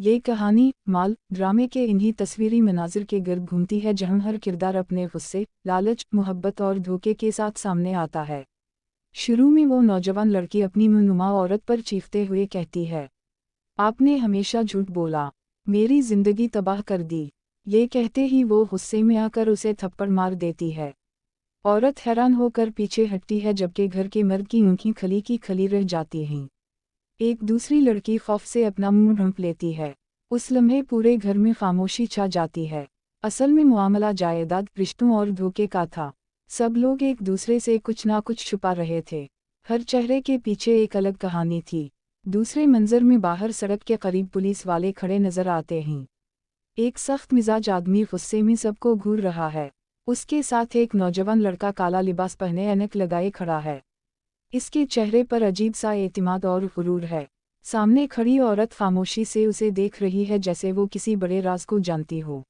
ये कहानी माल ड्रामे के इन्हीं तस्वीरी मनाजिर के गर्द घूमती है जहां हर किरदार अपने गुस्से, लालच, मोहब्बत और धोखे के साथ सामने आता है। शुरू में वो नौजवान लड़की अपनी मुनुमा औरत पर चीखते हुए कहती है, आपने हमेशा झूठ बोला, मेरी जिंदगी तबाह कर दी। ये कहते ही वो गुस्से में आकर उसे थप्पड़ मार देती है। औरत हैरान होकर पीछे हटती है जबकि घर के मर्द की आंखें खली की खली रह जाती हैं। एक दूसरी लड़की खौफ से अपना मुंह ढंप लेती है। उस लम्हे पूरे घर में खामोशी छा जाती है। असल में मामला जायदाद, रिश्तों और धोखे का था। सब लोग एक दूसरे से कुछ ना कुछ छुपा रहे थे। हर चेहरे के पीछे एक अलग कहानी थी। दूसरे मंजर में बाहर सड़क के करीब पुलिस वाले खड़े नजर आते हैं। एक सख्त मिजाज आदमी गुस्से में सबको घूर रहा है। उसके साथ एक नौजवान लड़का काला लिबास पहने ऐनक लगाए खड़ा है। इसके चेहरे पर अजीब सा एतिमाद और गुरूर है। सामने खड़ी औरत खामोशी से उसे देख रही है जैसे वो किसी बड़े राज को जानती हो।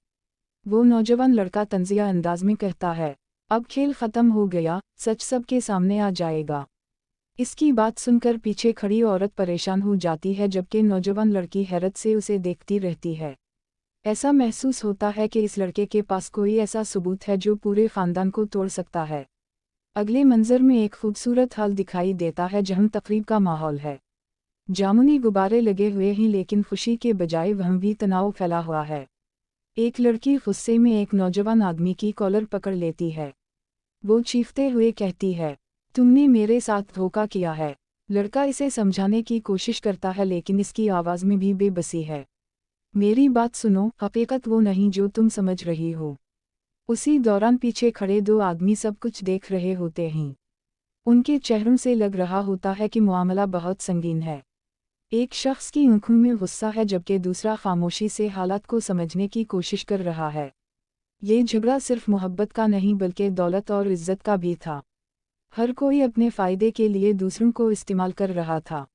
वो नौजवान लड़का तंजिया अंदाज में कहता है, अब खेल खत्म हो गया, सच सबके सामने आ जाएगा। इसकी बात सुनकर पीछे खड़ी औरत परेशान हो जाती है जबकि नौजवान लड़की हैरत से उसे देखती रहती है। ऐसा महसूस होता है कि इस लड़के के पास कोई ऐसा सबूत है जो पूरे खानदान को तोड़ सकता है। अगले मंजर में एक खूबसूरत हाल दिखाई देता है जहां तकरीब का माहौल है। जामुनी गुब्बारे लगे हुए हैं लेकिन खुशी के बजाय वहां भी तनाव फैला हुआ है। एक लड़की गुस्से में एक नौजवान आदमी की कॉलर पकड़ लेती है। वो चीखते हुए कहती है, तुमने मेरे साथ धोखा किया है। लड़का इसे समझाने की कोशिश करता है लेकिन इसकी आवाज़ में भी बेबसी है। मेरी बात सुनो, हकीकत वो नहीं जो तुम समझ रही हो। उसी दौरान पीछे खड़े दो आदमी सब कुछ देख रहे होते हैं। उनके चेहरों से लग रहा होता है कि मामला बहुत संगीन है। एक शख्स की आंखों में गुस्सा है जबकि दूसरा खामोशी से हालात को समझने की कोशिश कर रहा है। ये झगड़ा सिर्फ मोहब्बत का नहीं बल्कि दौलत और इज्जत का भी था। हर कोई अपने फ़ायदे के लिए दूसरों को इस्तेमाल कर रहा था।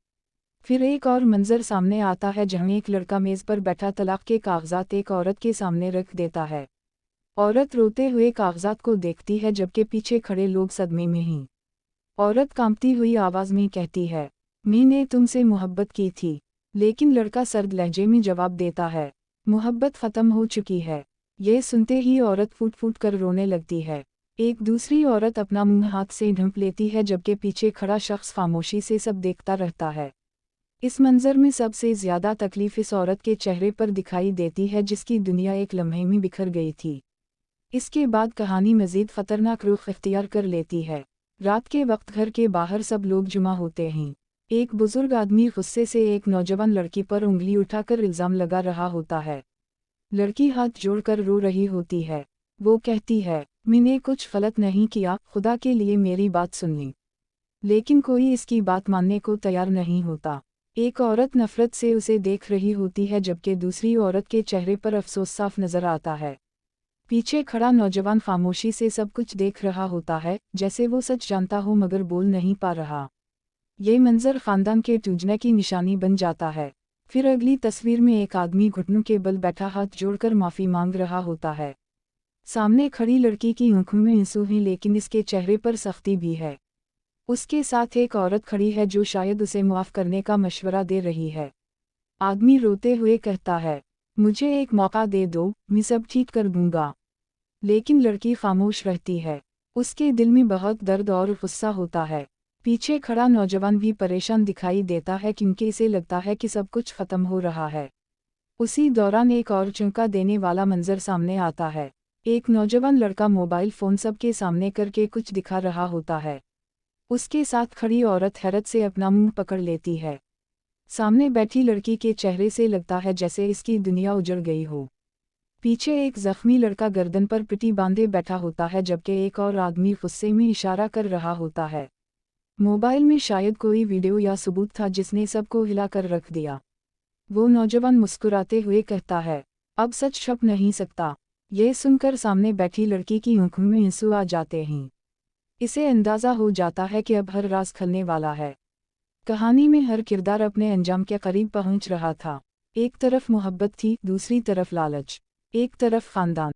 फिर एक और मंजर सामने आता है जहां एक लड़का मेज़ पर बैठा तलाक के कागजात एक औरत के सामने रख देता है। औरत रोते हुए कागजात को देखती है जबकि पीछे खड़े लोग सदमे में हैं। औरत कांपती हुई आवाज़ में कहती है, मैंने तुमसे मोहब्बत की थी। लेकिन लड़का सर्द लहजे में जवाब देता है, मोहब्बत ख़त्म हो चुकी है। ये सुनते ही औरत फूट फूट कर रोने लगती है। एक दूसरी औरत अपना मुंह हाथ से ढंप लेती है जबकि पीछे खड़ा शख्स खामोशी से सब देखता रहता है। इस मंजर में सबसे ज़्यादा तकलीफ इस औरत के चेहरे पर दिखाई देती है जिसकी दुनिया एक लम्हे में बिखर गई थी। इसके बाद कहानी मज़ीद ख़तरनाक रुख इख्तियार कर लेती है। रात के वक्त घर के बाहर सब लोग जुमा होते हैं। एक बुजुर्ग आदमी गुस्से से एक नौजवान लड़की पर उंगली उठाकर इल्ज़ाम लगा रहा होता है। लड़की हाथ जोड़कर रो रही होती है। वो कहती है, मैंने कुछ गलत नहीं किया, खुदा के लिए मेरी बात सुन ली। लेकिन कोई इसकी बात मानने को तैयार नहीं होता। एक औरत नफरत से उसे देख रही होती है जबकि दूसरी औरत के चेहरे पर अफसोस साफ नजर आता है। पीछे खड़ा नौजवान खामोशी से सब कुछ देख रहा होता है, जैसे वो सच जानता हो मगर बोल नहीं पा रहा। ये मंजर खानदान के टूटने की निशानी बन जाता है। फिर अगली तस्वीर में एक आदमी घुटनों के बल बैठा हाथ जोड़कर माफ़ी मांग रहा होता है। सामने खड़ी लड़की की आंखों में आंसू हैं लेकिन इसके चेहरे पर सख्ती भी है। उसके साथ एक औरत खड़ी है जो शायद उसे माफ़ करने का मशवरा दे रही है। आदमी रोते हुए कहता है, मुझे एक मौका दे दो, मैं सब ठीक कर दूंगा। लेकिन लड़की खामोश रहती है। उसके दिल में बहुत दर्द और गुस्सा होता है। पीछे खड़ा नौजवान भी परेशान दिखाई देता है क्योंकि इसे लगता है कि सब कुछ ख़त्म हो रहा है। उसी दौरान एक और चौंका देने वाला मंजर सामने आता है। एक नौजवान लड़का मोबाइल फ़ोन सबके सामने करके कुछ दिखा रहा होता है। उसके साथ खड़ी औरत हैरत से अपना मुंह पकड़ लेती है। सामने बैठी लड़की के चेहरे से लगता है जैसे इसकी दुनिया उजड़ गई हो। पीछे एक जख्मी लड़का गर्दन पर पिटी बांधे बैठा होता है जबकि एक और आदमी गुस्से में इशारा कर रहा होता है। मोबाइल में शायद कोई वीडियो या सबूत था जिसने सबको हिला कर रख दिया। वो नौजवान मुस्कुराते हुए कहता है, अब सच छुप नहीं सकता। ये सुनकर सामने बैठी लड़की की आंखों में आंसू आ जाते हैं। इसे अंदाज़ा हो जाता है कि अब हर राज खुलने वाला है। कहानी में हर किरदार अपने अंजाम के करीब पहुंच रहा था। एक तरफ मोहब्बत थी, दूसरी तरफ लालच, एक तरफ खानदान।